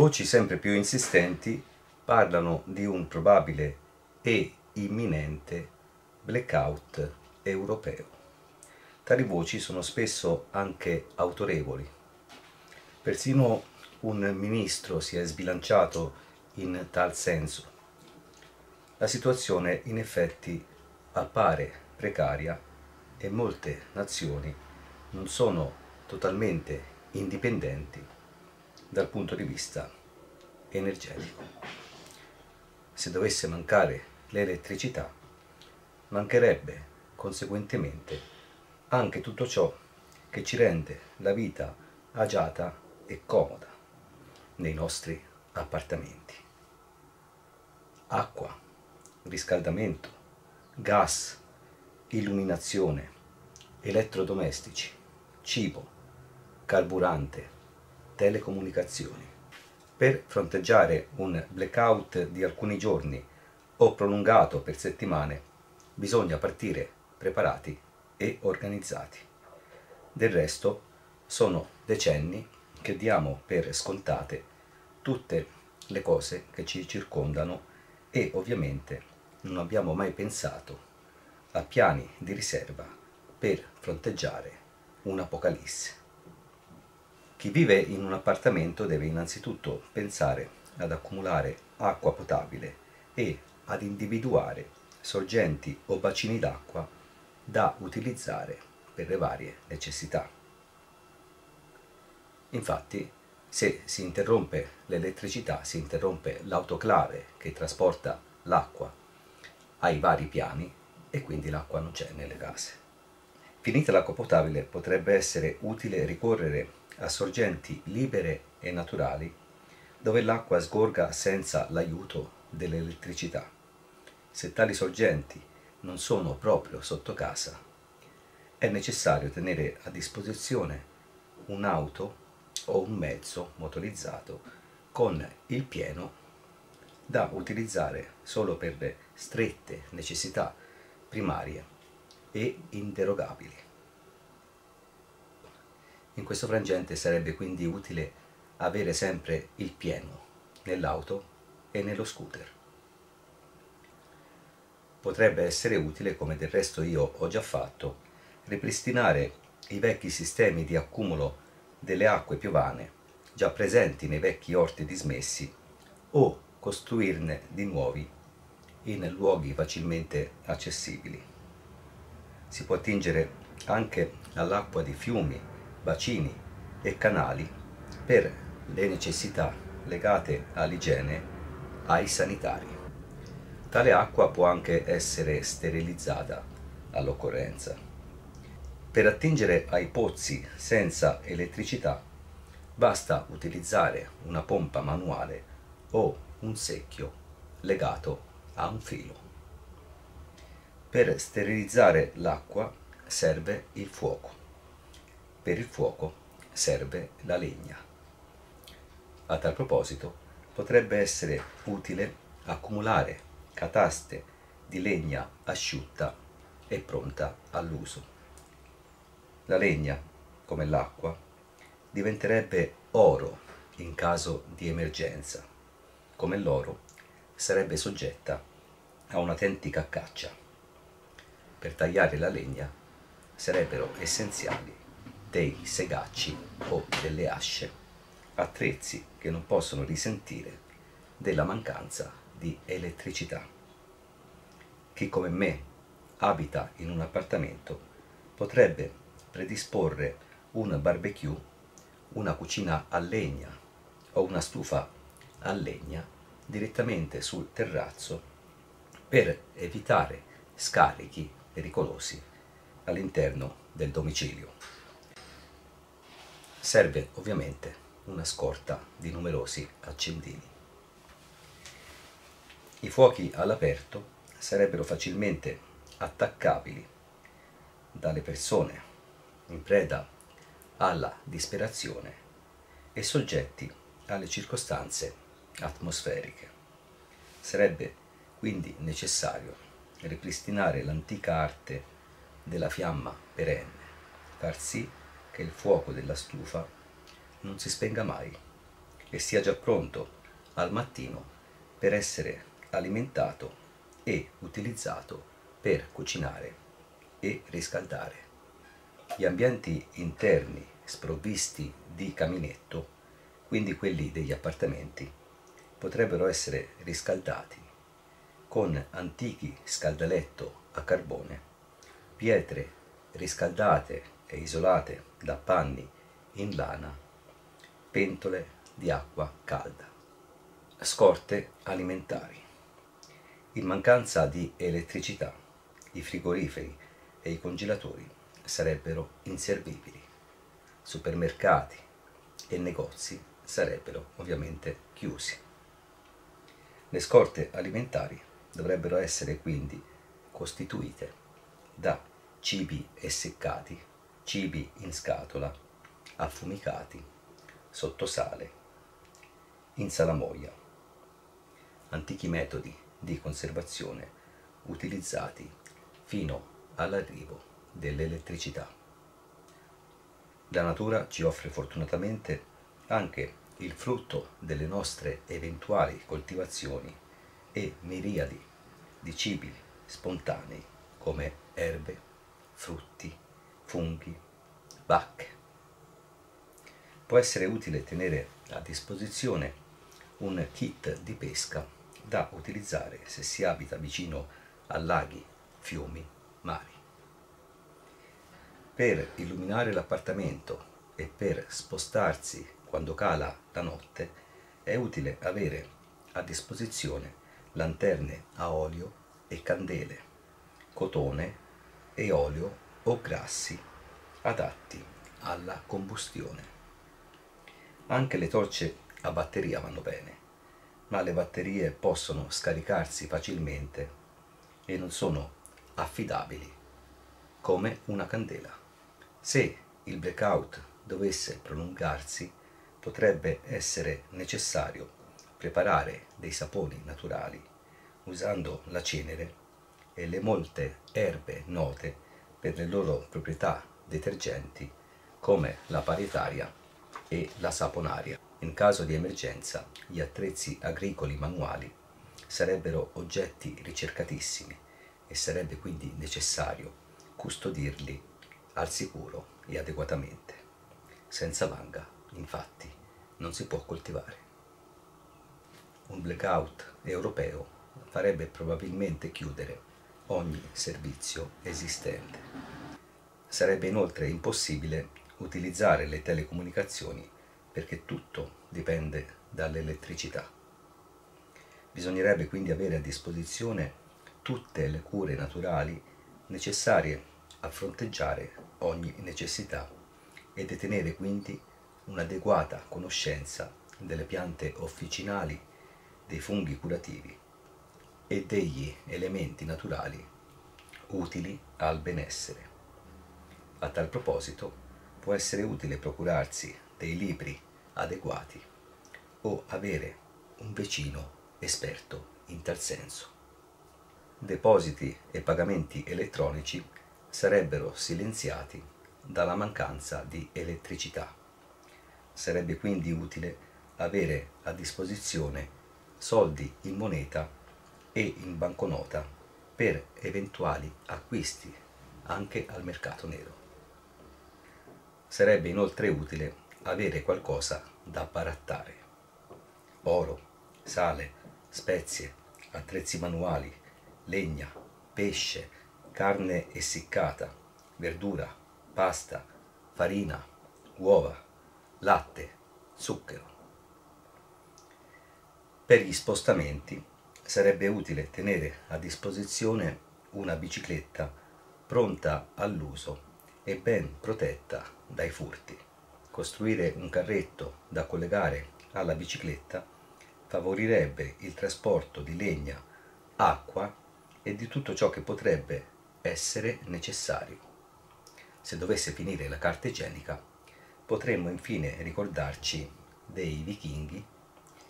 Voci sempre più insistenti parlano di un probabile e imminente blackout europeo. Tali voci sono spesso anche autorevoli. Persino un ministro si è sbilanciato in tal senso. La situazione in effetti appare precaria e molte nazioni non sono totalmente indipendenti dal punto di vista energetico. Se dovesse mancare l'elettricità, mancherebbe conseguentemente anche tutto ciò che ci rende la vita agiata e comoda nei nostri appartamenti. Acqua, riscaldamento, gas, illuminazione, elettrodomestici, cibo, carburante, telecomunicazioni. Per fronteggiare un blackout di alcuni giorni o prolungato per settimane, bisogna partire preparati e organizzati. Del resto, sono decenni che diamo per scontate tutte le cose che ci circondano e ovviamente non abbiamo mai pensato a piani di riserva per fronteggiare un'apocalisse. Chi vive in un appartamento deve innanzitutto pensare ad accumulare acqua potabile e ad individuare sorgenti o bacini d'acqua da utilizzare per le varie necessità. Infatti, se si interrompe l'elettricità, si interrompe l'autoclave che trasporta l'acqua ai vari piani e quindi l'acqua non c'è nelle case. Finita l'acqua potabile, potrebbe essere utile ricorrere a sorgenti libere e naturali dove l'acqua sgorga senza l'aiuto dell'elettricità. Se tali sorgenti non sono proprio sotto casa, è necessario tenere a disposizione un'auto o un mezzo motorizzato con il pieno da utilizzare solo per le strette necessità primarie e inderogabili. In questo frangente sarebbe quindi utile avere sempre il pieno nell'auto e nello scooter. Potrebbe essere utile, come del resto io ho già fatto, ripristinare i vecchi sistemi di accumulo delle acque piovane già presenti nei vecchi orti dismessi o costruirne di nuovi in luoghi facilmente accessibili. Si può attingere anche all'acqua di fiumi, bacini e canali per le necessità legate all'igiene, ai sanitari. Tale acqua può anche essere sterilizzata all'occorrenza. Per attingere ai pozzi senza elettricità basta utilizzare una pompa manuale o un secchio legato a un filo. Per sterilizzare l'acqua serve il fuoco. Per il fuoco serve la legna. A tal proposito potrebbe essere utile accumulare cataste di legna asciutta e pronta all'uso. La legna, come l'acqua, diventerebbe oro in caso di emergenza, come l'oro sarebbe soggetta a un'autentica caccia. Per tagliare la legna sarebbero essenziali dei segacci o delle asce, attrezzi che non possono risentire della mancanza di elettricità. Chi come me abita in un appartamento potrebbe predisporre un barbecue, una cucina a legna o una stufa a legna direttamente sul terrazzo per evitare scarichi pericolosi all'interno del domicilio. Serve ovviamente una scorta di numerosi accendini. I fuochi all'aperto sarebbero facilmente attaccabili dalle persone in preda alla disperazione e soggetti alle circostanze atmosferiche. Sarebbe quindi necessario ripristinare l'antica arte della fiamma perenne, far sì che il fuoco della stufa non si spenga mai e sia già pronto al mattino per essere alimentato e utilizzato per cucinare e riscaldare. Gli ambienti interni sprovvisti di caminetto, quindi quelli degli appartamenti, potrebbero essere riscaldati con antichi scaldaletto a carbone, pietre riscaldate e isolate da panni in lana, pentole di acqua calda. Scorte alimentari. In mancanza di elettricità, i frigoriferi e i congelatori sarebbero inservibili. Supermercati e negozi sarebbero ovviamente chiusi. Le scorte alimentari dovrebbero essere quindi costituite da cibi essiccati, cibi in scatola, affumicati, sottosale, in salamoia, antichi metodi di conservazione utilizzati fino all'arrivo dell'elettricità. La natura ci offre fortunatamente anche il frutto delle nostre eventuali coltivazioni e miriadi di cibi spontanei come erbe, frutti, funghi, bacche. Può essere utile tenere a disposizione un kit di pesca da utilizzare se si abita vicino a laghi, fiumi, mari. Per illuminare l'appartamento e per spostarsi quando cala la notte è utile avere a disposizione lanterne a olio e candele, cotone e olio o grassi adatti alla combustione. Anche le torce a batteria vanno bene, ma le batterie possono scaricarsi facilmente e non sono affidabili come una candela. Se il blackout dovesse prolungarsi, potrebbe essere necessario preparare dei saponi naturali usando la cenere e le molte erbe note per le loro proprietà detergenti come la paritaria e la saponaria. In caso di emergenza, gli attrezzi agricoli manuali sarebbero oggetti ricercatissimi e sarebbe quindi necessario custodirli al sicuro e adeguatamente. Senza vanga, infatti, non si può coltivare. Un blackout europeo farebbe probabilmente chiudere ogni servizio esistente. Sarebbe inoltre impossibile utilizzare le telecomunicazioni perché tutto dipende dall'elettricità. Bisognerebbe quindi avere a disposizione tutte le cure naturali necessarie a fronteggiare ogni necessità e detenere quindi un'adeguata conoscenza delle piante officinali, dei funghi curativi e degli elementi naturali utili al benessere. A tal proposito può essere utile procurarsi dei libri adeguati o avere un vicino esperto in tal senso. Depositi e pagamenti elettronici sarebbero silenziati dalla mancanza di elettricità. Sarebbe quindi utile avere a disposizione soldi in moneta e in banconota per eventuali acquisti anche al mercato nero. Sarebbe inoltre utile avere qualcosa da barattare: oro, sale, spezie, attrezzi manuali, legna, pesce, carne essiccata, verdura, pasta, farina, uova, latte, zucchero. Per gli spostamenti sarebbe utile tenere a disposizione una bicicletta pronta all'uso e ben protetta dai furti. Costruire un carretto da collegare alla bicicletta favorirebbe il trasporto di legna, acqua e di tutto ciò che potrebbe essere necessario. Se dovesse finire la carta igienica, potremmo infine ricordarci dei vichinghi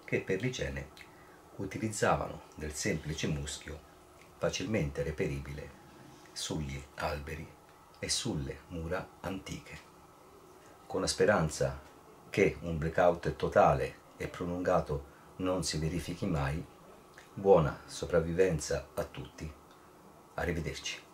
che per l'igiene utilizzavano del semplice muschio facilmente reperibile sugli alberi e sulle mura antiche. Con la speranza che un blackout totale e prolungato non si verifichi mai. Buona sopravvivenza a tutti. Arrivederci.